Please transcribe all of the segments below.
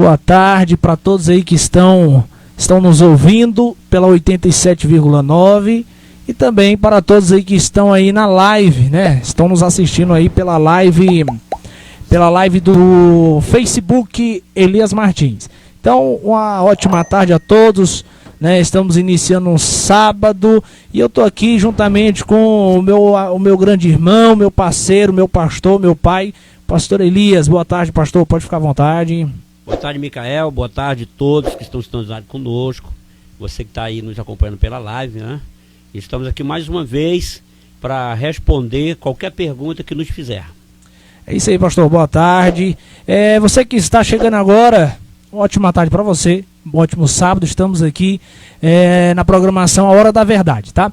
boa tarde para todos aí que estão nos ouvindo pela 87,9 e também para todos aí que estão aí na live, né? Estão nos assistindo aí pela live do Facebook Elias Martins. Então, uma ótima tarde a todos, né? Estamos iniciando um sábado e eu estou aqui juntamente com o meu grande irmão, meu parceiro, meu pastor, meu pai, pastor Elias. Boa tarde, pastor, pode ficar à vontade. Boa tarde, Micael. Boa tarde a todos que estão sintonizados conosco. Você que está aí nos acompanhando pela live, né? Estamos aqui mais uma vez para responder qualquer pergunta que nos fizer. É isso aí, pastor. Boa tarde. Você que está chegando agora, ótima tarde para você. Um ótimo sábado. Estamos aqui na programação A Hora da Verdade, tá?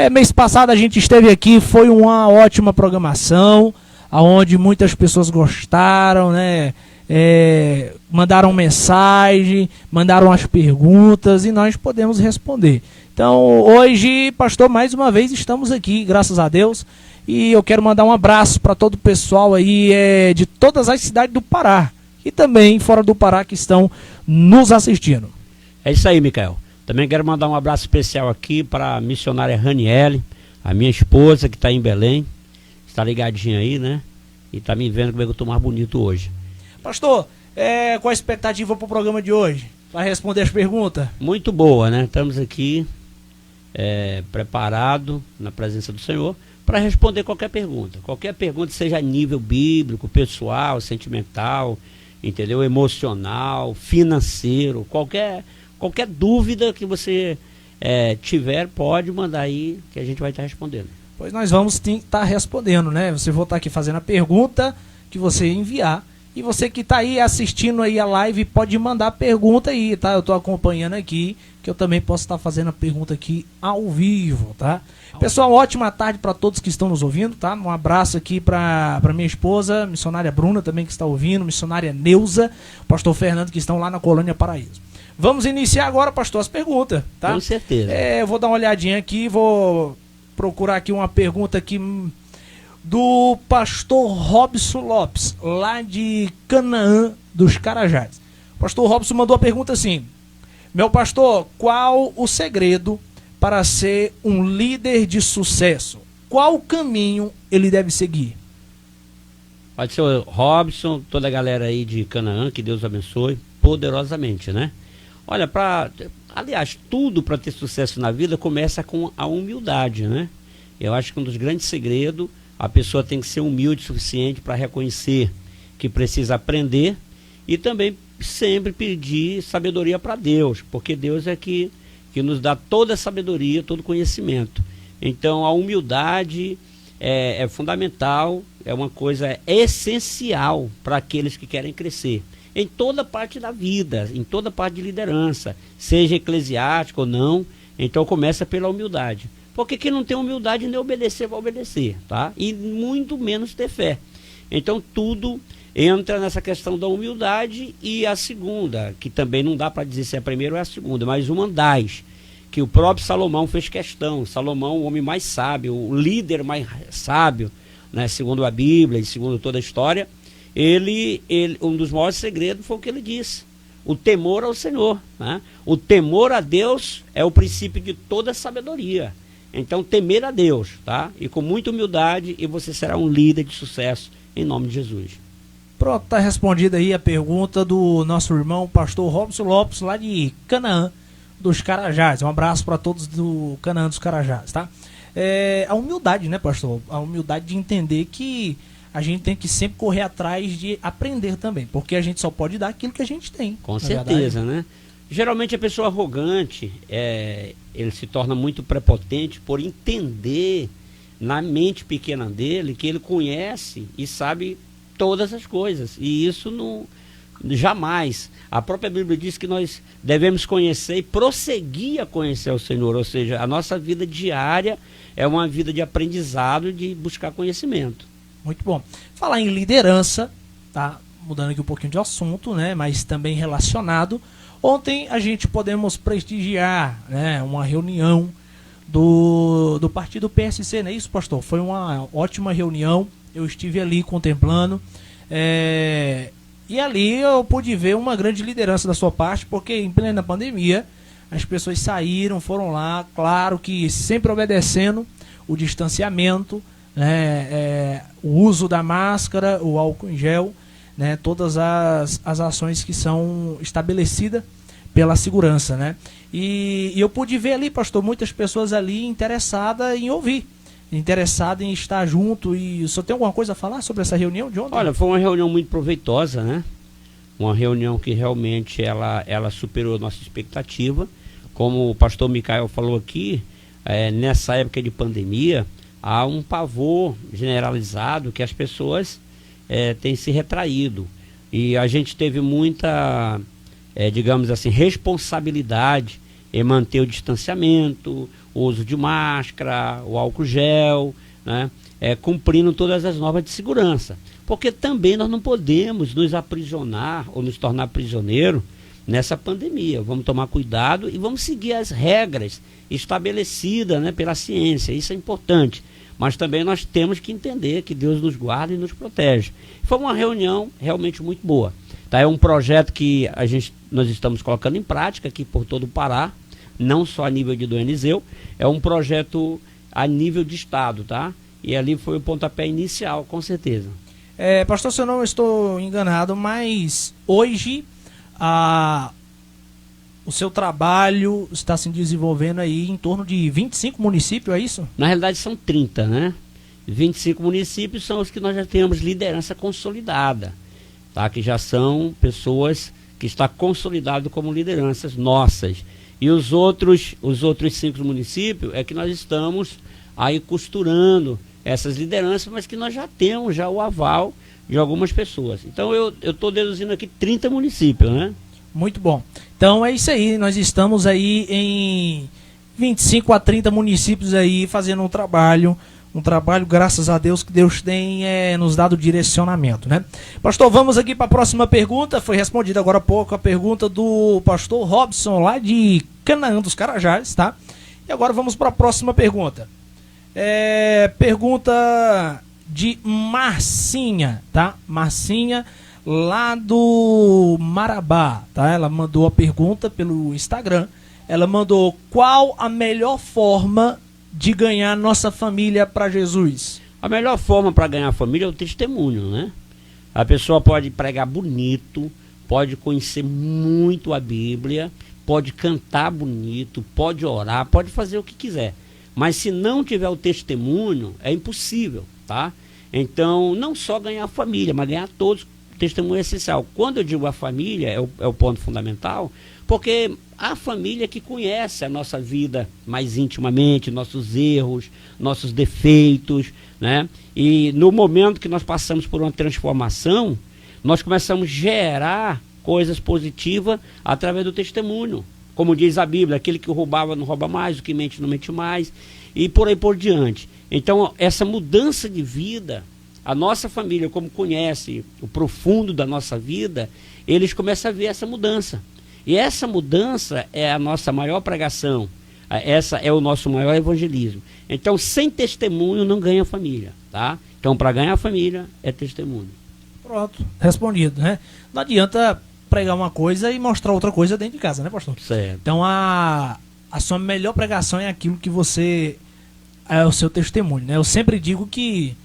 Mês passado a gente esteve aqui, foi uma ótima programação, onde muitas pessoas gostaram, né? Mandaram mensagem, mandaram as perguntas e nós podemos responder. Então hoje, pastor, mais uma vez estamos aqui, graças a Deus, e eu quero mandar um abraço para todo o pessoal aí de todas as cidades do Pará e também fora do Pará que estão nos assistindo. É isso aí, Micael. Também quero mandar um abraço especial aqui para a missionária Raniele, a minha esposa que está em Belém, está ligadinha aí, né? E está me vendo como é que eu estou mais bonito hoje. Pastor, qual a expectativa para o programa de hoje? Vai responder as perguntas? Muito boa, né? Estamos aqui preparados na presença do Senhor para responder qualquer pergunta. Qualquer pergunta, seja a nível bíblico, pessoal, sentimental, entendeu? Emocional, financeiro, qualquer dúvida que você tiver, pode mandar aí que a gente vai estar respondendo. Pois nós vamos estar respondendo, né? Você vai estar aqui fazendo a pergunta que você enviar. E você que está aí assistindo aí a live, pode mandar pergunta aí, tá? Eu estou acompanhando aqui, que eu também posso estar fazendo a pergunta aqui ao vivo, tá? Pessoal, ótima tarde para todos que estão nos ouvindo, tá? Um abraço aqui para minha esposa, missionária Bruna também que está ouvindo, missionária Neuza, pastor Fernando que estão lá na Colônia Paraíso. Vamos iniciar agora, pastor, as perguntas, tá? Com certeza. Eu vou dar uma olhadinha aqui, vou procurar aqui uma pergunta aqui do pastor Robson Lopes, lá de Canaã dos Carajás. O pastor Robson mandou a pergunta assim: meu pastor, qual o segredo para ser um líder de sucesso? Qual caminho ele deve seguir? Pode ser o Robson, toda a galera aí de Canaã, que Deus abençoe poderosamente, né? Olha, aliás, tudo para ter sucesso na vida começa com a humildade, né? Eu acho que um dos grandes segredos, a pessoa tem que ser humilde o suficiente para reconhecer que precisa aprender e também sempre pedir sabedoria para Deus, porque Deus é que nos dá toda a sabedoria, todo o conhecimento. Então a humildade é fundamental, é uma coisa essencial para aqueles que querem crescer em toda parte da vida, em toda parte de liderança, seja eclesiástico ou não. Então começa pela humildade. Porque quem não tem humildade nem obedecer vai obedecer, tá? E muito menos ter fé. Então tudo entra nessa questão da humildade. E a segunda, que também não dá para dizer se é a primeira ou é a segunda, mas o mandais, que o próprio Salomão fez questão. Salomão, o homem mais sábio, o líder mais sábio, né, segundo a Bíblia e segundo toda a história, um dos maiores segredos foi o que ele disse: o temor ao Senhor, né? O temor a Deus é o princípio de toda sabedoria. Então temer a Deus, tá? E com muita humildade, e você será um líder de sucesso em nome de Jesus. Pronto, tá respondida aí a pergunta do nosso irmão pastor Robson Lopes, lá de Canaã dos Carajás. Um abraço para todos do Canaã dos Carajás, tá? A humildade, né, pastor? A humildade de entender que a gente tem que sempre correr atrás de aprender também, porque a gente só pode dar aquilo que a gente tem. Com certeza, né? Geralmente a pessoa arrogante, ele se torna muito prepotente por entender na mente pequena dele que ele conhece e sabe todas as coisas. E isso não jamais. A própria Bíblia diz que nós devemos conhecer e prosseguir a conhecer o Senhor. Ou seja, a nossa vida diária é uma vida de aprendizado, de buscar conhecimento. Muito bom. Falar em liderança, tá? Mudando aqui um pouquinho de assunto, né? Mas também relacionado. Ontem a gente podemos prestigiar, né, uma reunião do partido PSC, não é isso, pastor? Foi uma ótima reunião, eu estive ali contemplando. E ali eu pude ver uma grande liderança da sua parte, porque em plena pandemia as pessoas saíram, foram lá, claro que sempre obedecendo o distanciamento, né, o uso da máscara, o álcool em gel, né, todas as ações que são estabelecidas pela segurança, né? E eu pude ver ali, pastor, muitas pessoas ali interessadas em ouvir, interessadas em estar junto. E o senhor tem alguma coisa a falar sobre essa reunião de ontem? Olha, foi uma reunião muito proveitosa, né? Uma reunião que realmente ela superou a nossa expectativa. Como o pastor Micael falou aqui, nessa época de pandemia, há um pavor generalizado que as pessoas têm se retraído. E a gente teve muita, digamos assim, responsabilidade em manter o distanciamento, o uso de máscara, o álcool gel, né? Cumprindo todas as normas de segurança. Porque também nós não podemos nos aprisionar ou nos tornar prisioneiro nessa pandemia. Vamos tomar cuidado e vamos seguir as regras estabelecidas, né, pela ciência. Isso é importante. Mas também nós temos que entender que Deus nos guarda e nos protege. Foi uma reunião realmente muito boa. Tá? É um projeto que nós estamos colocando em prática aqui por todo o Pará, não só a nível de Dom Eliseu, é um projeto a nível de estado, tá? E ali foi o pontapé inicial, com certeza. Pastor, se eu não estou enganado, mas hoje o seu trabalho está se desenvolvendo aí em torno de 25 municípios, é isso? Na realidade são 30, né? 25 municípios são os que nós já temos liderança consolidada, tá? Que já são pessoas que estão consolidadas como lideranças nossas. E os outros 5 municípios é que nós estamos aí costurando essas lideranças, mas que nós já temos já o aval de algumas pessoas. Então eu estou deduzindo aqui 30 municípios, né? Muito bom. Então é isso aí, nós estamos aí em 25 a 30 municípios aí fazendo um trabalho, graças a Deus, que Deus tem nos dado direcionamento, né? Pastor, vamos aqui para a próxima pergunta. Foi respondida agora há pouco a pergunta do pastor Robson, lá de Canaã dos Carajás, tá? E agora vamos para a próxima pergunta. Pergunta de Marcinha, tá? Marcinha, lá do Marabá, tá? Ela mandou a pergunta pelo Instagram. Ela mandou: qual a melhor forma de ganhar nossa família para Jesus? A melhor forma para ganhar a família é o testemunho, né? A pessoa pode pregar bonito, pode conhecer muito a Bíblia, pode cantar bonito, pode orar, pode fazer o que quiser. Mas se não tiver o testemunho, é impossível, tá? Então, não só ganhar a família, mas ganhar todos. O testemunho é essencial. Quando eu digo a família, é o ponto fundamental, porque a família que conhece a nossa vida mais intimamente, nossos erros, nossos defeitos, né? E no momento que nós passamos por uma transformação, nós começamos a gerar coisas positivas através do testemunho. Como diz a Bíblia, aquele que roubava não rouba mais, o que mente não mente mais, e por aí por diante. Então, essa mudança de vida, a nossa família, como conhece o profundo da nossa vida, eles começam a ver essa mudança. E essa mudança é a nossa maior pregação, essa é o nosso maior evangelismo. Então, sem testemunho não ganha família, tá? Então, para ganhar família, é testemunho. Pronto, respondido, né? Não adianta pregar uma coisa e mostrar outra coisa dentro de casa, né, pastor? Certo. Então, a sua melhor pregação é aquilo que você... é o seu testemunho, né? Eu sempre digo que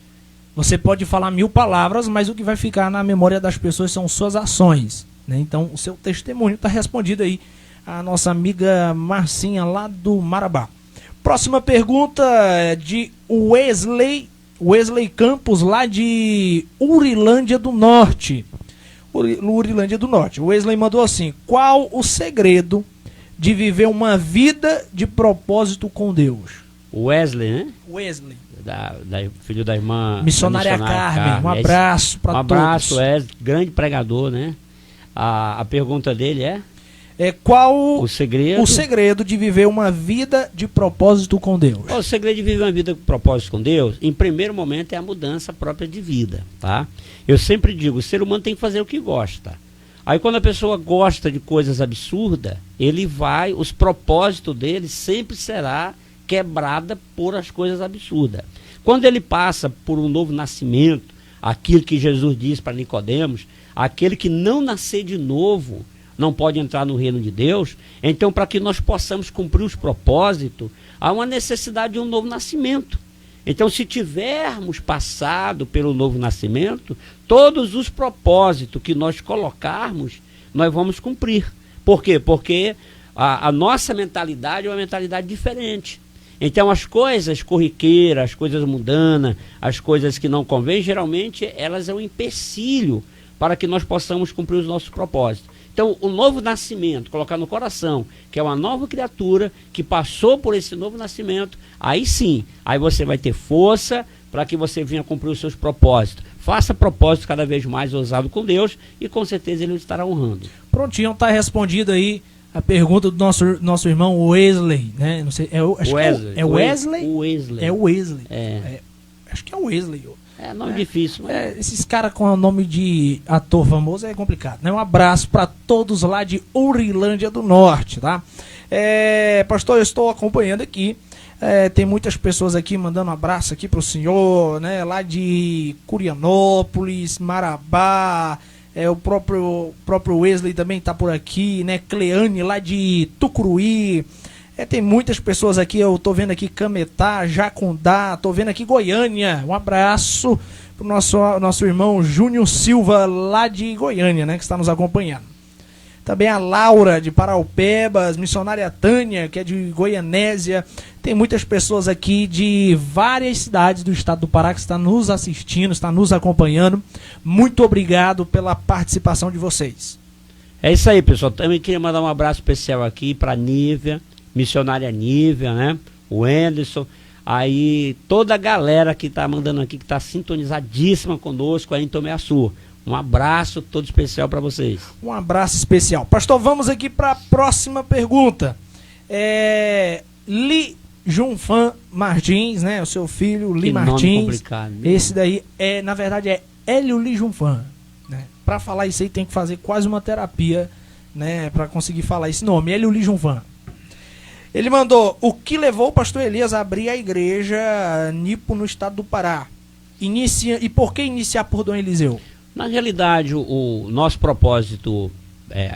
você pode falar 1000 palavras, mas o que vai ficar na memória das pessoas são suas ações, né? Então, o seu testemunho está respondido aí a nossa amiga Marcinha, lá do Marabá. Próxima pergunta é de Wesley Campos, lá de Urilândia do Norte. Urilândia do Norte. O Wesley mandou assim: qual o segredo de viver uma vida de propósito com Deus? Wesley, né? Wesley. Filho da irmã missionária Carmen. Um abraço para todos. Um abraço, Wesley, grande pregador, né? A pergunta dele é qual o segredo de viver uma vida de propósito com Deus? O segredo de viver uma vida de propósito com Deus, em primeiro momento, é a mudança própria de vida, tá? Eu sempre digo, o ser humano tem que fazer o que gosta. Aí quando a pessoa gosta de coisas absurdas, os propósitos dele sempre será quebrada por as coisas absurdas. Quando ele passa por um novo nascimento, aquilo que Jesus disse para Nicodemos, aquele que não nascer de novo não pode entrar no reino de Deus. Então, para que nós possamos cumprir os propósitos, há uma necessidade de um novo nascimento. Então, se tivermos passado pelo novo nascimento, todos os propósitos que nós colocarmos, nós vamos cumprir. Por quê? Porque a nossa mentalidade é uma mentalidade diferente. Então, as coisas corriqueiras, as coisas mundanas, as coisas que não convêm, geralmente elas são um empecilho para que nós possamos cumprir os nossos propósitos. Então, o novo nascimento, colocar no coração, que é uma nova criatura, que passou por esse novo nascimento, aí sim, aí você vai ter força para que você venha cumprir os seus propósitos. Faça propósitos cada vez mais ousados com Deus e com certeza Ele estará honrando. Prontinho, está respondido aí a pergunta do nosso irmão Wesley, né? Não sei, acho Wesley. Que é Wesley? Wesley. É Wesley. Acho que é Wesley. É nome difícil. Mas... esses caras com o nome de ator famoso é complicado, né? Um abraço para todos lá de Urilândia do Norte, tá? Pastor, eu estou acompanhando aqui. Tem muitas pessoas aqui mandando um abraço aqui pro senhor, né? Lá de Curianópolis, Marabá, o próprio Wesley também está por aqui, né? Cleane lá de Tucuruí. Tem muitas pessoas aqui, eu tô vendo aqui Cametá, Jacundá, tô vendo aqui Goiânia. Um abraço pro nosso irmão Júnior Silva, lá de Goiânia, né, que está nos acompanhando. Também a Laura de Paraupebas, missionária Tânia, que é de Goianésia. Tem muitas pessoas aqui de várias cidades do estado do Pará que estão nos assistindo, estão nos acompanhando. Muito obrigado pela participação de vocês. É isso aí, pessoal. Também queria mandar um abraço especial aqui para Nívia, missionária Nívia, né? O Anderson, aí toda a galera que está mandando aqui, que está sintonizadíssima conosco aí em Tomeaçu. Um abraço todo especial para vocês. Um abraço especial. Pastor, vamos aqui para a próxima pergunta. Li Junfan Martins, né? O seu filho, Li Martins. Nome complicado, né? Esse daí na verdade é Hélio Li Junfan, né? Para falar isso aí tem que fazer quase uma terapia, né? Para conseguir falar esse nome, Hélio Li Junfan. Ele mandou: o que levou o pastor Elias a abrir a igreja Nipo no estado do Pará? E por que iniciar por Dom Eliseu? Na realidade, o nosso propósito,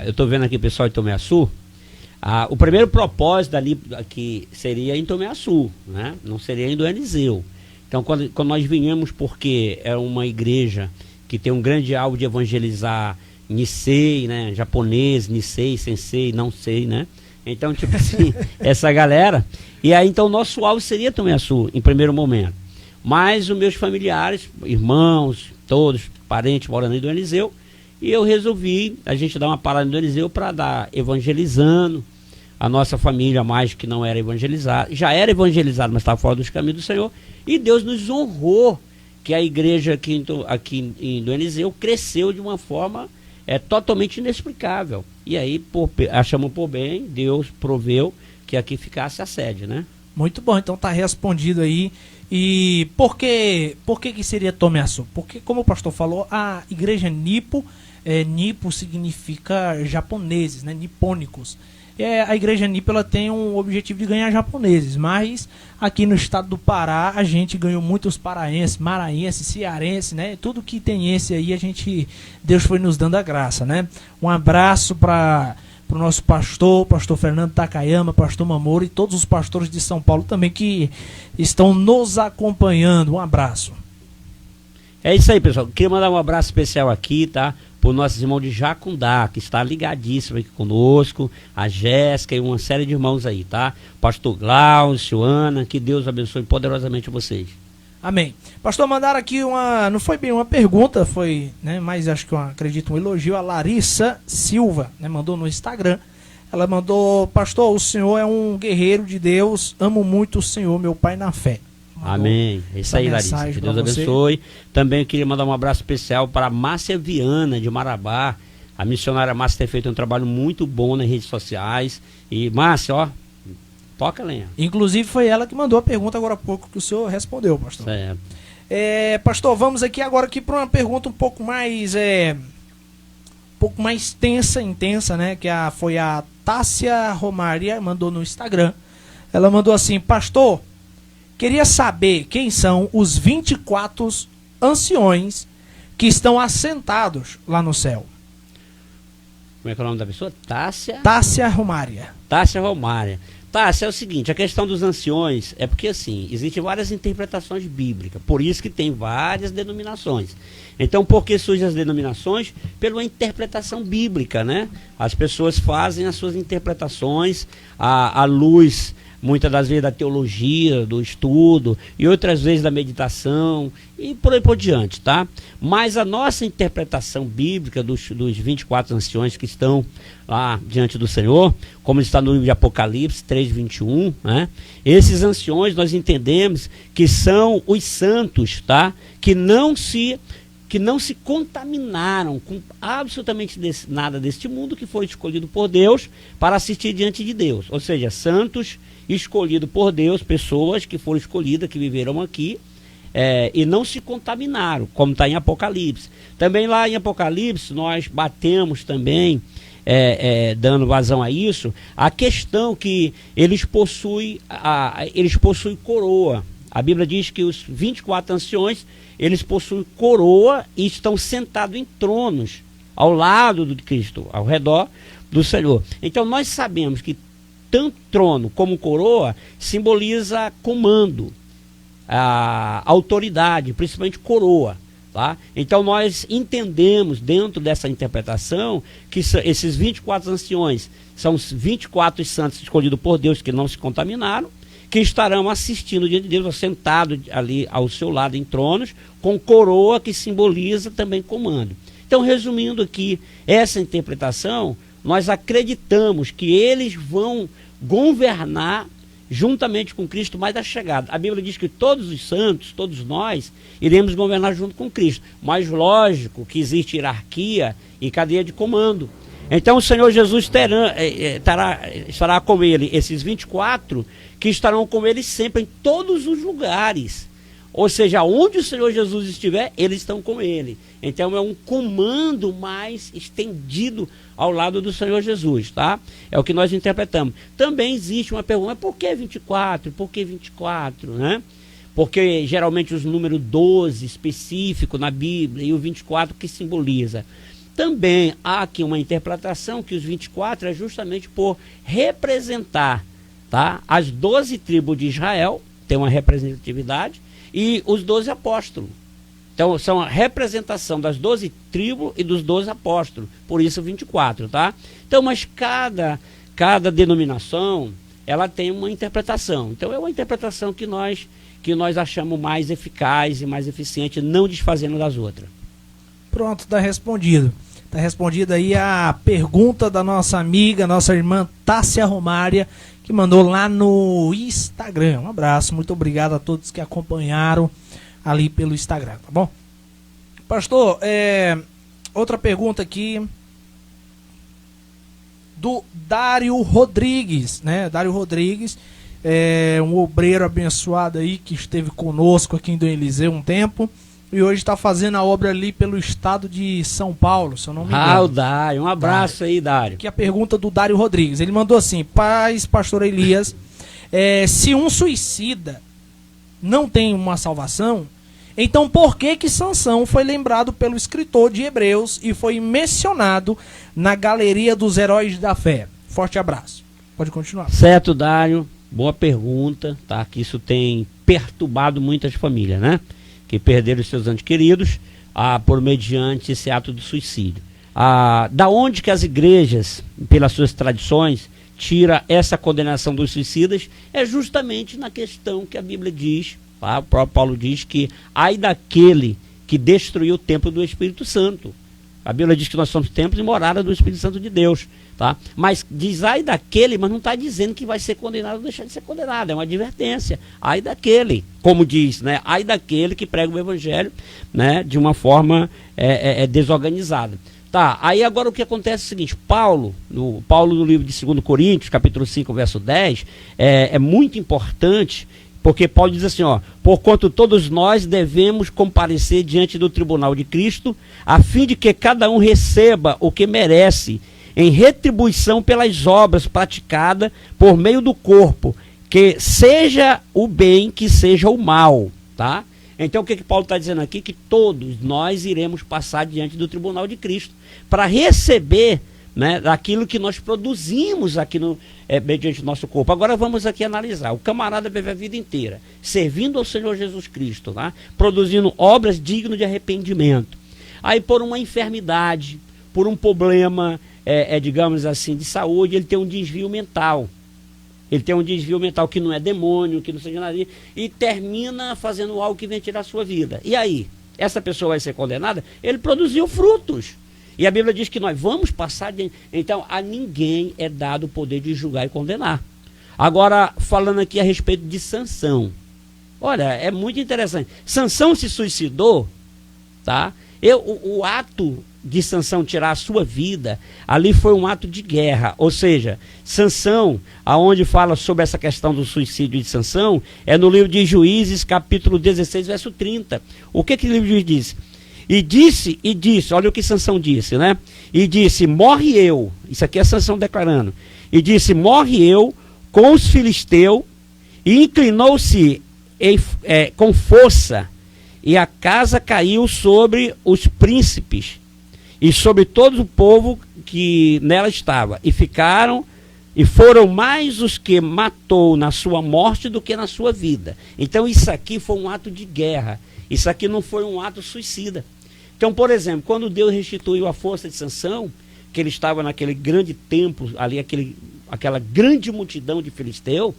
eu estou vendo aqui o pessoal de Tomeaçu, o primeiro propósito dali aqui seria em Tomeaçu, né? Não seria em Dom Eliseu. Então, quando nós viemos, porque é uma igreja que tem um grande alvo de evangelizar Nisei, né? Japonês, Nisei, Sensei, não sei, né? Então, tipo assim, essa galera. E aí, então, o nosso alvo seria Tomeaçu, em primeiro momento. Mas os meus familiares, irmãos, todos, parentes, morando em Dom Eliseu. E eu resolvi, a gente dar uma parada em Dom Eliseu para dar evangelizando a nossa família, mais que não era evangelizada. Já era evangelizada, mas estava fora dos caminhos do Senhor. E Deus nos honrou que a igreja aqui em Dom Eliseu cresceu de uma forma totalmente inexplicável. E aí, achamos por bem, Deus proveu que aqui ficasse a sede, né? Muito bom, então tá respondido aí. E por que seria Tomeaçu? Porque, como o pastor falou, a igreja Nipo, Nipo significa japoneses, né? Nipônicos. A igreja Nipo, ela tem um objetivo de ganhar japoneses, mas aqui no estado do Pará a gente ganhou muitos paraenses, maranhenses, cearenses, né? Tudo que tem esse aí, Deus foi nos dando a graça, né? Um abraço para o nosso pastor Fernando Takayama, pastor Mamoro e todos os pastores de São Paulo também que estão nos acompanhando. Um abraço. É isso aí, pessoal. Queria mandar um abraço especial aqui, tá? Por nossos irmãos de Jacundá, que está ligadíssimo aqui conosco, a Jéssica e uma série de irmãos aí, tá? Pastor Glaucio, Ana, que Deus abençoe poderosamente vocês. Amém. Pastor, mandaram aqui não foi bem uma pergunta, foi, né, mas acho que acredito um elogio, a Larissa Silva, né, mandou no Instagram. Ela mandou: pastor, o senhor é um guerreiro de Deus, amo muito o senhor, meu pai na fé. Amém. É isso aí, Larissa. Que Deus abençoe. Também eu queria mandar um abraço especial para a Márcia Viana, de Marabá. A missionária Márcia tem feito um trabalho muito bom nas redes sociais. E, Márcia, ó, toca a lenha. Inclusive, foi ela que mandou a pergunta agora há pouco que o senhor respondeu, pastor. Certo. Pastor, vamos aqui agora para uma pergunta um pouco mais intensa, né? Que foi a Tássia Romaria, mandou no Instagram. Ela mandou assim: pastor, queria saber quem são os 24 anciões que estão assentados lá no céu. Como é que é o nome da pessoa? Tássia Romária. Tássia Romária. Tássia, é o seguinte, a questão dos anciões é porque, assim, existem várias interpretações bíblicas, por isso que tem várias denominações. Então, por que surgem as denominações? Pela interpretação bíblica, né? As pessoas fazem as suas interpretações à luz, muitas das vezes, da teologia, do estudo, e outras vezes da meditação, e por aí por diante, tá? Mas a nossa interpretação bíblica dos 24 anciões que estão lá diante do Senhor, como está no livro de Apocalipse 3:21, né? Esses anciões nós entendemos que são os santos, tá? Que não se contaminaram com absolutamente nada deste mundo, que foi escolhido por Deus para assistir diante de Deus. Ou seja, santos escolhidos por Deus, pessoas que foram escolhidas, que viveram aqui, e não se contaminaram, como está em Apocalipse. Também lá em Apocalipse nós batemos também, dando vazão a isso, a questão que eles possuem coroa. A Bíblia diz que os 24 anciões, eles possuem coroa e estão sentados em tronos ao lado de Cristo, ao redor do Senhor. Então nós sabemos que tanto trono como coroa simboliza comando, a autoridade, principalmente coroa. Tá? Então nós entendemos dentro dessa interpretação que esses 24 anciões são os 24 santos escolhidos por Deus que não se contaminaram, que estarão assistindo diante de Deus, assentados ali ao seu lado em tronos, com coroa que simboliza também comando. Então, resumindo aqui essa interpretação, nós acreditamos que eles vão governar juntamente com Cristo mais da chegada. A Bíblia diz que todos os santos, todos nós, iremos governar junto com Cristo. Mas lógico que existe hierarquia e cadeia de comando. Então o Senhor Jesus estará com ele, esses 24, que estarão com ele sempre em todos os lugares. Ou seja, onde o Senhor Jesus estiver, eles estão com ele. Então é um comando mais estendido ao lado do Senhor Jesus, tá? É o que nós interpretamos. Também existe uma pergunta, por que 24? Por que 24, né? Porque geralmente os números 12 específico na Bíblia e o 24 que simboliza. Também há aqui uma interpretação que os 24 é justamente por representar, tá? As 12 tribos de Israel, tem uma representatividade, e os 12 apóstolos. Então, são a representação das 12 tribos e dos 12 apóstolos. Por isso, 24, tá? Então, mas cada denominação, ela tem uma interpretação. Então, é uma interpretação que nós achamos mais eficaz e mais eficiente, não desfazendo das outras. Pronto, está respondido. Está respondida aí a pergunta da nossa amiga, nossa irmã Tássia Romária, que mandou lá no Instagram. Um abraço, muito obrigado a todos que acompanharam ali pelo Instagram, tá bom? Pastor, outra pergunta aqui do Dário Rodrigues, né? Dário Rodrigues, um obreiro abençoado aí que esteve conosco aqui em Dom Eliseu um tempo e hoje está fazendo a obra ali pelo estado de São Paulo, se eu não me engano. O Dário, um abraço aí, Dário. Aqui a pergunta do Dário Rodrigues, ele mandou assim: paz, pastor Elias, se um suicida não tem uma salvação, então por que Sansão foi lembrado pelo escritor de Hebreus e foi mencionado na galeria dos heróis da fé? Forte abraço. Pode continuar. Certo, Dário, boa pergunta, tá? Que isso tem perturbado muitas famílias, né? Que perderam os seus entes queridos por mediante esse ato de suicídio. Da onde que as igrejas, pelas suas tradições, tira essa condenação dos suicidas? É justamente na questão que a Bíblia diz, tá? O próprio Paulo diz que ai daquele que destruiu o templo do Espírito Santo. A Bíblia diz que nós somos templos e morada do Espírito Santo de Deus, tá? Mas diz ai daquele, mas não está dizendo que vai ser condenado ou deixar de ser condenado. É uma advertência. Ai daquele, como diz, né? Ai daquele que prega o evangelho, né? De uma forma desorganizada. Tá, aí agora o que acontece é o seguinte: Paulo no livro de 2 Coríntios, capítulo 5, verso 10, é muito importante, porque Paulo diz assim, ó: porquanto todos nós devemos comparecer diante do tribunal de Cristo, a fim de que cada um receba o que merece, em retribuição pelas obras praticadas por meio do corpo, que seja o bem, que seja o mal, tá? Então o que Paulo está dizendo aqui? Que todos nós iremos passar diante do tribunal de Cristo para receber, né, daquilo que nós produzimos aqui mediante o nosso corpo. Agora vamos aqui analisar. O camarada vive a vida inteira servindo ao Senhor Jesus Cristo, tá? Produzindo obras dignas de arrependimento. Aí por uma enfermidade, por um problema, digamos assim, de saúde, ele tem um desvio mental. Ele tem um desvio mental que não é demônio, que não seja nada, e termina fazendo algo que vem tirar a sua vida. E aí? Essa pessoa vai ser condenada? Ele produziu frutos. E a Bíblia diz que nós vamos passar de... Então, a ninguém é dado o poder de julgar e condenar. Agora, falando aqui a respeito de Sansão. Olha, é muito interessante. Sansão se suicidou, tá? O ato de Sansão tirar a sua vida, ali foi um ato de guerra. Ou seja, Sansão, aonde fala sobre essa questão do suicídio de Sansão, é no livro de Juízes, capítulo 16, verso 30. O que o livro de Juízes diz? E disse, olha o que Sansão disse, né? E disse, morre eu, isso aqui é Sansão declarando, e disse, morre eu com os filisteus, e inclinou-se com força, e a casa caiu sobre os príncipes, e sobre todo o povo que nela estava, e foram mais os que matou na sua morte do que na sua vida. Então isso aqui foi um ato de guerra, isso aqui não foi um ato suicida. Então, por exemplo, quando Deus restituiu a força de Sansão, que ele estava naquele grande templo, ali aquela grande multidão de filisteus,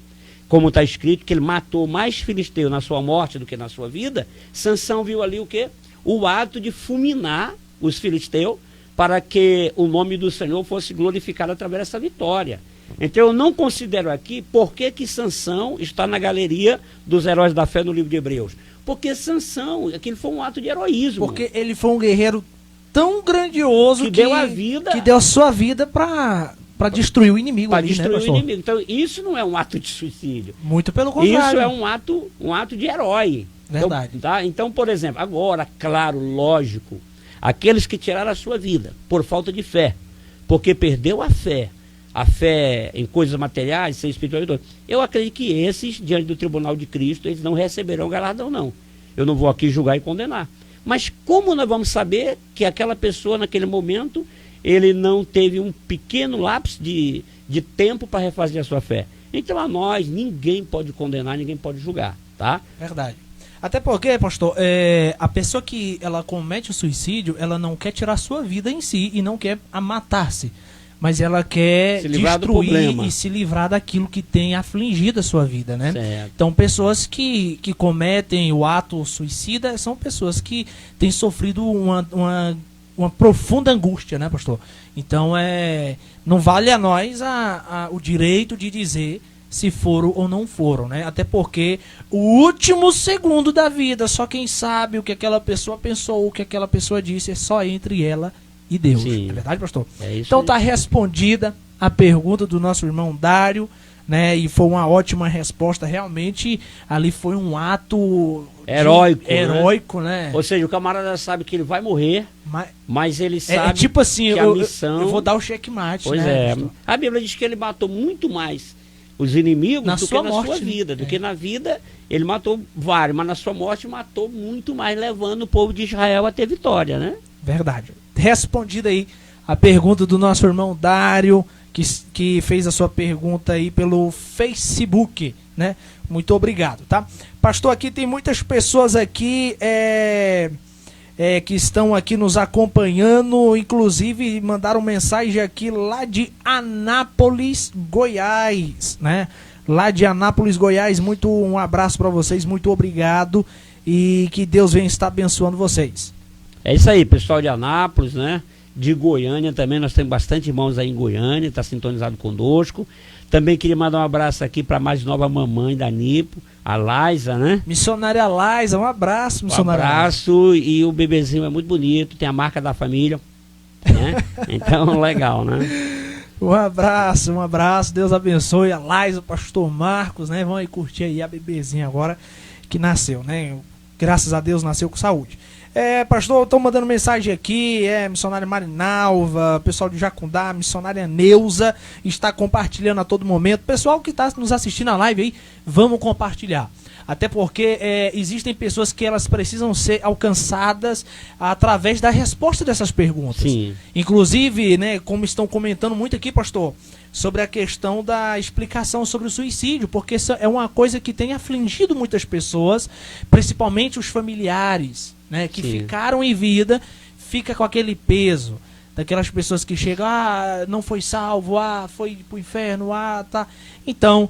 como está escrito, que ele matou mais filisteus na sua morte do que na sua vida, Sansão viu ali o quê? O ato de fulminar os filisteus para que o nome do Senhor fosse glorificado através dessa vitória. Então eu não considero aqui por que Sansão está na galeria dos heróis da fé no livro de Hebreus. Porque Sansão, aquilo foi um ato de heroísmo. Porque ele foi um guerreiro tão grandioso que deu a vida, que deu a sua vida para destruir o inimigo. Para ali, destruir, né, o pastor? inimigo. Então isso não é um ato de suicídio. Muito pelo contrário. Isso é um ato de herói. Verdade. Então, tá? Então, por exemplo, agora, claro, lógico, aqueles que tiraram a sua vida por falta de fé, porque perdeu a fé em coisas materiais, ser espiritual, eu acredito que esses, diante do tribunal de Cristo, eles não receberão galardão, não. Eu não vou aqui julgar e condenar. Mas como nós vamos saber que aquela pessoa, naquele momento, ele não teve um pequeno lapso de tempo para refazer a sua fé? Então, a nós, ninguém pode condenar, ninguém pode julgar, tá? Verdade. Até porque, pastor, a pessoa que ela comete o suicídio, ela não quer tirar a sua vida em si e não quer matar-se. Mas ela quer se livrar destruir e se livrar daquilo que tem afligido a sua vida, né? Certo. Então, pessoas que cometem o ato suicida são pessoas que têm sofrido uma profunda angústia, né, pastor? Então, não vale a nós o direito de dizer se foram ou não foram, né? Até porque o último segundo da vida, só quem sabe o que aquela pessoa pensou, o que aquela pessoa disse, é só entre ela e Deus. Sim. É verdade, pastor? É isso. Então tá respondida a pergunta do nosso irmão Dário, né? E foi uma ótima resposta. Realmente ali foi um ato heróico, né? Ou seja, o camarada sabe que ele vai morrer, mas ele sabe tipo assim, que a missão... eu vou dar o checkmate, pois né? É. A Bíblia diz que ele matou muito mais os inimigos do que na sua vida. Do que na vida, ele matou vários, mas na sua morte matou muito mais, levando o povo de Israel a ter vitória, né? Verdade. Respondida aí a pergunta do nosso irmão Dário, que fez a sua pergunta aí pelo Facebook, né? Muito obrigado, tá? Pastor, aqui tem muitas pessoas aqui que estão aqui nos acompanhando, inclusive mandaram mensagem aqui lá de Anápolis, Goiás, né? Lá de Anápolis, Goiás, um abraço para vocês, muito obrigado e que Deus venha estar abençoando vocês. É isso aí, pessoal de Anápolis, né? De Goiânia também, nós temos bastante irmãos aí em Goiânia, está sintonizado conosco. Também queria mandar um abraço aqui para a mais nova mamãe da Nipo, a Laisa, né? Missionária Laisa, um abraço, missionária. Um abraço, e o bebezinho é muito bonito, tem a marca da família, né? Então, legal, né? Um abraço, Deus abençoe a Laisa, o pastor Marcos, né? Vão aí curtir aí a bebezinha agora que nasceu, né? Graças a Deus nasceu com saúde. Pastor, estão mandando mensagem aqui, missionária Marinalva, pessoal de Jacundá, missionária Neuza, está compartilhando a todo momento. Pessoal que está nos assistindo na live aí, vamos compartilhar. Até porque existem pessoas que elas precisam ser alcançadas através da resposta dessas perguntas. Sim. Inclusive, né, como estão comentando muito aqui, pastor, sobre a questão da explicação sobre o suicídio, porque isso é uma coisa que tem afligido muitas pessoas, principalmente os familiares, né, que Sim. ficaram em vida, fica com aquele peso. Daquelas pessoas que chegam, não foi salvo, foi pro inferno, tá. Então,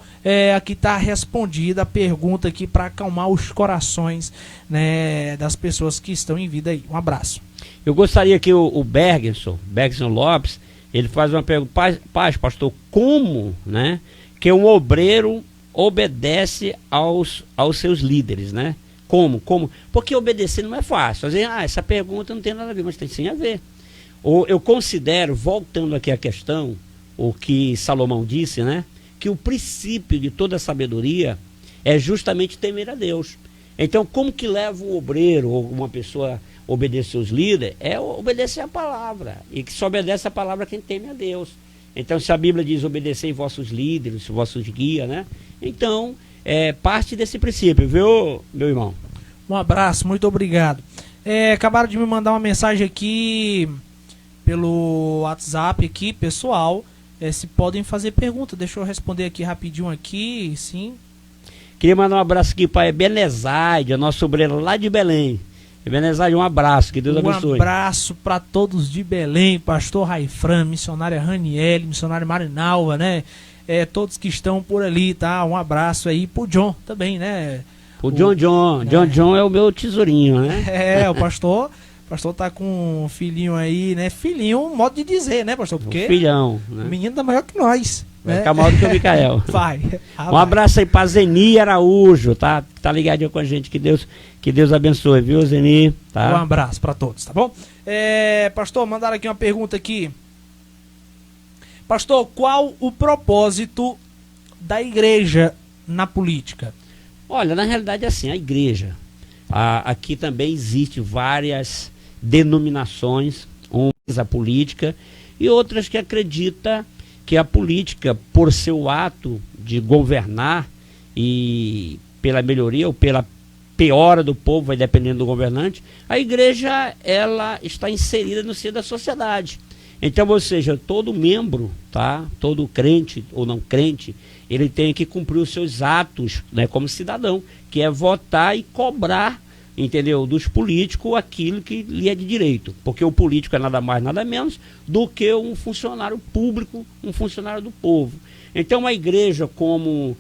aqui está respondida a pergunta aqui para acalmar os corações, né, das pessoas que estão em vida aí. Um abraço. Eu gostaria que o Bergson Lopes, ele faz uma pergunta, pastor, como, né, que um obreiro obedece aos seus líderes, né? Como? Porque obedecer não é fácil. Às vezes, essa pergunta não tem nada a ver, mas tem sim a ver. Eu considero, voltando aqui à questão, o que Salomão disse, né? Que o princípio de toda sabedoria é justamente temer a Deus. Então, como que leva um obreiro ou uma pessoa a obedecer seus líderes? É obedecer a palavra. E que só obedece a palavra quem teme a Deus. Então, se a Bíblia diz obedecer vossos líderes, vossos guias, né? Então, parte desse princípio, viu, meu irmão? Um abraço, muito obrigado. Acabaram de me mandar uma mensagem aqui pelo WhatsApp aqui, pessoal, se podem fazer pergunta, deixa eu responder aqui rapidinho aqui, sim. Queria mandar um abraço aqui para Ebenezaide, nosso obreiro lá de Belém. Ebenezaide, um abraço, que Deus abençoe. Um abraço para todos de Belém, pastor Raifran, missionária Raniele, missionária Marinalva, né? Todos que estão por ali, tá? Um abraço aí pro John também, né? O John é o meu tesourinho, né? O pastor tá com um filhinho aí, né? Filhinho, modo de dizer, né, pastor? Porque filhão, né? O menino tá maior que nós. Vai ficar maior do que o Micael. Vai. Um abraço aí pra Zeni Araújo, tá ligadinho com a gente, que Deus abençoe, viu, Zeni? Tá? Um abraço pra todos, tá bom? Pastor, mandaram aqui uma pergunta aqui. Pastor, qual o propósito da igreja na política? Olha, na realidade é assim, a igreja, aqui também existe várias denominações, umas a política e outras que acreditam que a política, por seu ato de governar e pela melhoria ou pela piora do povo, vai dependendo do governante, a igreja, ela está inserida no seio da sociedade. Então, ou seja, todo membro, tá? Todo crente ou não crente, ele tem que cumprir os seus atos, né, como cidadão, que é votar e cobrar, entendeu, dos políticos aquilo que lhe é de direito, porque o político é nada mais, nada menos do que um funcionário público, um funcionário do povo. Então a igreja, como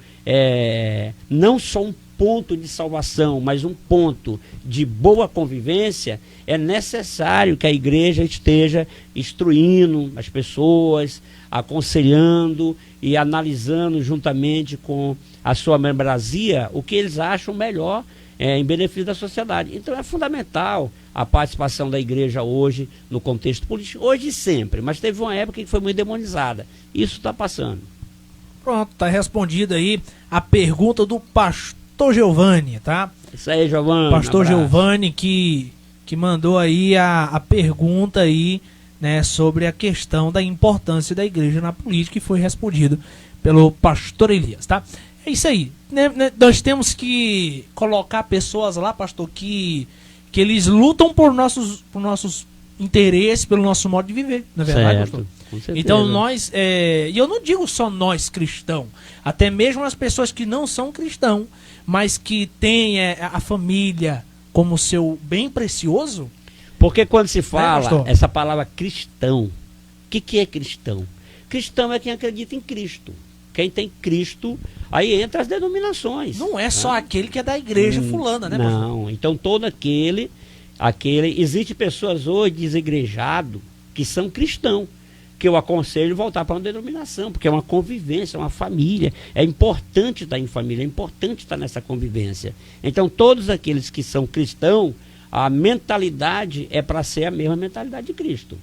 não só um ponto de salvação, mas um ponto de boa convivência, é necessário que a igreja esteja instruindo as pessoas, aconselhando e analisando juntamente com a sua membresia o que eles acham melhor em benefício da sociedade. Então é fundamental a participação da igreja hoje no contexto político, hoje e sempre, mas teve uma época que foi muito demonizada. Isso está passando. Pronto, está respondida aí a pergunta do pastor Giovanni, tá? Isso aí, Giovanni. Pastor Giovanni que mandou aí a pergunta aí, né, sobre a questão da importância da igreja na política, e foi respondido pelo pastor Elias, tá? É isso aí, né? Nós temos que colocar pessoas lá, pastor, que eles lutam por nossos interesses, pelo nosso modo de viver, na verdade, pastor? Então nós, e eu não digo só nós cristãos, até mesmo as pessoas que não são cristãos, mas que têm a família como seu bem precioso. Porque quando se fala essa palavra cristão, o que é cristão? Cristão é quem acredita em Cristo. Quem tem Cristo, aí entra as denominações. Não é só aquele que é da igreja fulana, né, pastor? Não, então todo aquele, existe pessoas hoje desigrejadas que são cristãos, que eu aconselho voltar para uma denominação, porque é uma convivência, é uma família, é importante estar em família, é importante estar nessa convivência. Então todos aqueles que são cristãos, a mentalidade é para ser a mesma mentalidade de Cristo.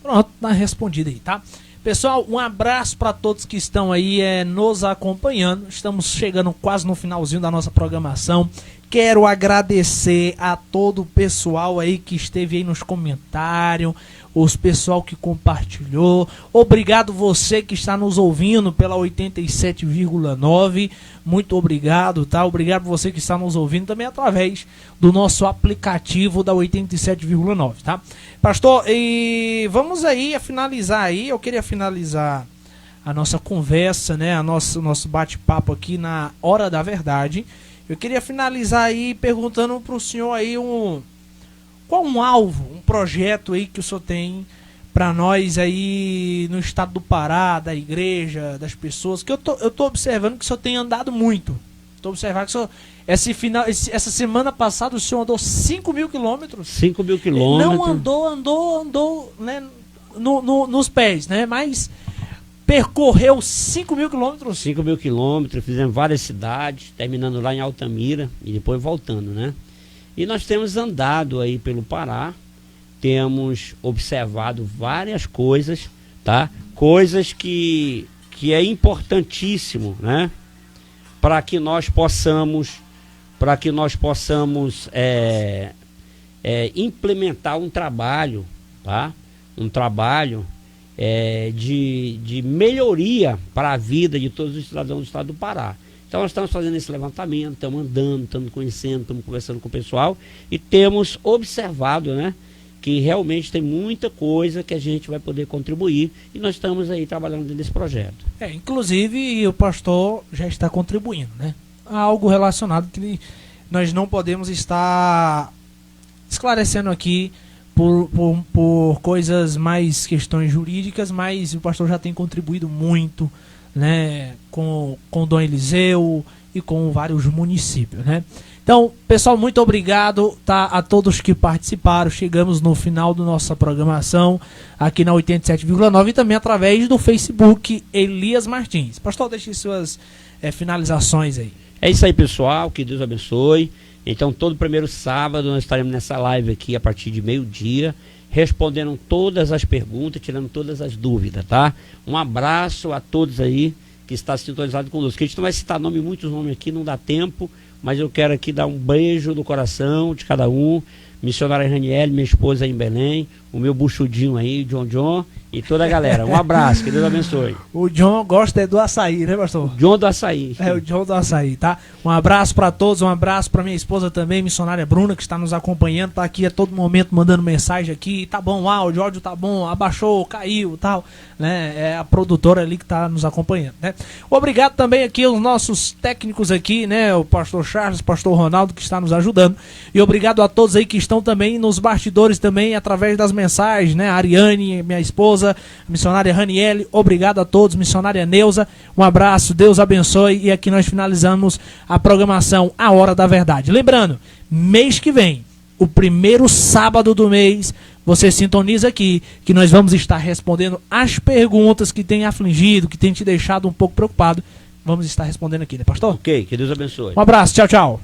Pronto, tá respondido aí, tá? Pessoal, um abraço para todos que estão aí nos acompanhando. Estamos chegando quase no finalzinho da nossa programação. quero agradecer a todo o pessoal aí que esteve aí nos comentários, os pessoal que compartilhou. Obrigado você que está nos ouvindo pela 87,9. Muito obrigado, tá? Obrigado você que está nos ouvindo também através do nosso aplicativo da 87,9, tá? Pastor, e vamos aí a finalizar aí. Eu queria finalizar a nossa conversa, né? O nosso bate-papo aqui na Hora da Verdade. Eu queria finalizar aí perguntando para o senhor aí qual um alvo, um projeto aí que o senhor tem para nós aí no estado do Pará, da igreja, das pessoas, que eu tô observando que o senhor tem andado muito. Estou observando que o senhor, essa semana passada o senhor andou 5.000 quilômetros. 5.000 quilômetros. Não andou, né, nos pés, né, mas percorreu 5.000 quilômetros. 5.000 quilômetros, fizemos várias cidades, terminando lá em Altamira e depois voltando, né? E nós temos andado aí pelo Pará, temos observado várias coisas, tá? Coisas que é importantíssimo, né? Para que nós possamos implementar um trabalho, tá? Um trabalho de melhoria para a vida de todos os cidadãos do estado do Pará. Então nós estamos fazendo esse levantamento, estamos andando, estamos conhecendo, estamos conversando com o pessoal e temos observado, né, que realmente tem muita coisa que a gente vai poder contribuir e nós estamos aí trabalhando dentro desse projeto. Inclusive o pastor já está contribuindo, né? Algo relacionado que nós não podemos estar esclarecendo aqui por coisas mais questões jurídicas, mas o pastor já tem contribuído muito, né, com Dom Eliseu e com vários municípios, né? Então, pessoal, muito obrigado, tá, a todos que participaram. Chegamos no final da nossa programação aqui na 87,9 e também através do Facebook Elias Martins. Pastor, deixe suas finalizações aí. É isso aí, pessoal, que Deus abençoe. Então, todo primeiro sábado nós estaremos nessa live aqui a partir de meio-dia, respondendo todas as perguntas, tirando todas as dúvidas, tá? Um abraço a todos aí que está sintonizado conosco. A gente não vai citar muitos nomes aqui, não dá tempo, mas eu quero aqui dar um beijo no coração de cada um. Missionária Raniele, minha esposa aí em Belém, o meu buchudinho aí, John e toda a galera. Um abraço, que Deus abençoe. O John gosta do açaí, né, pastor? John do açaí. O John do açaí, tá? Um abraço para todos, um abraço para minha esposa também, missionária Bruna, que está nos acompanhando, tá aqui a todo momento mandando mensagem aqui, tá bom o áudio tá bom, abaixou, caiu, tal, né? É a produtora ali que está nos acompanhando, né? Obrigado também aqui aos nossos técnicos aqui, né? O pastor Charles, o pastor Ronaldo, que está nos ajudando, e obrigado a todos aí que estão também nos bastidores também, através das mensagens, né? A Ariane, minha esposa, a missionária Raniele, obrigado a todos, missionária Neuza, um abraço, Deus abençoe, e aqui nós finalizamos a programação A Hora da Verdade. Lembrando, mês que vem, o primeiro sábado do mês, você sintoniza aqui, que nós vamos estar respondendo as perguntas que tem afligido, que tem te deixado um pouco preocupado, vamos estar respondendo aqui, né, pastor? Ok, que Deus abençoe. Um abraço, tchau, tchau.